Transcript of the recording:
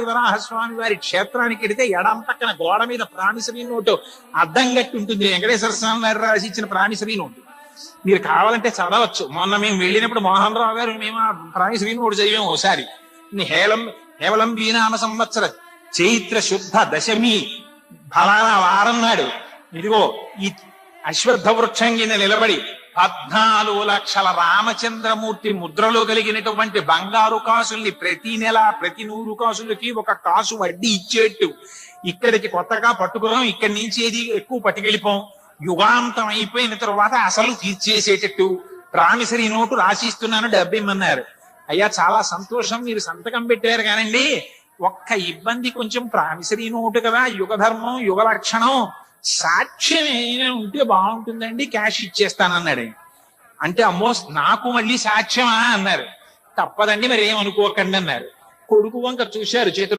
వరాహస్వామి వారి క్షేత్రానికి వెడితే ఎడం పక్కన గోడ మీద ప్రామిసరీ నోటు అద్దం గట్టి ఉంటుంది. వెంకటేశ్వర స్వామి వారు రాసి ఇచ్చిన ప్రామిసరీ నోటు మీరు కావాలంటే చదవచ్చు. మొన్న మేము వెళ్ళినప్పుడు మోహన్ రావు గారు మేము ఆ ప్రామిసరీ నోటు చదివాము ఒకసారి. కేవలం వీనామ సంవత్సర చైత్ర శుద్ధ దశమి ఫలానా వారం నాడు ఇదిగో ఈ అశ్వత్థ వృక్షం కింద నిలబడి 14 లక్షల రామచంద్రమూర్తి ముద్రలో కలిగినటువంటి బంగారు కాసుల్ని ప్రతి నెల ప్రతి 100 కాసులకి 1 కాసు వడ్డీ ఇచ్చేట్టు ఇక్కడికి కొత్తగా పట్టుకున్నాం, ఇక్కడి నుంచి ఏది ఎక్కువ పట్టుకెళ్ళిపోం, యుగాంతం అయిపోయిన తర్వాత అసలు తీర్చేసేటట్టు ప్రామిసరీ నోటు రాసిస్తున్నాను, డబ్బు ఇమ్మన్నారు. అయ్యా చాలా సంతోషం మీరు సంతకం పెట్టారు కానండి, ఒక్క ఇబ్బంది, కొంచెం ప్రామిసరీ నోటు కదా, యుగ ధర్మం యుగ లక్షణం, సాక్ష్యం ఏమైనా ఉంటే బాగుంటుందండి, క్యాష్ ఇచ్చేస్తానన్నాడు. అంటే అమ్మో నాకు మళ్ళీ సాక్ష్యమా అన్నారు. తప్పదండి మరి ఏమనుకోకండి అన్నారు. కొడుకు వంక చూశారు, చేతులు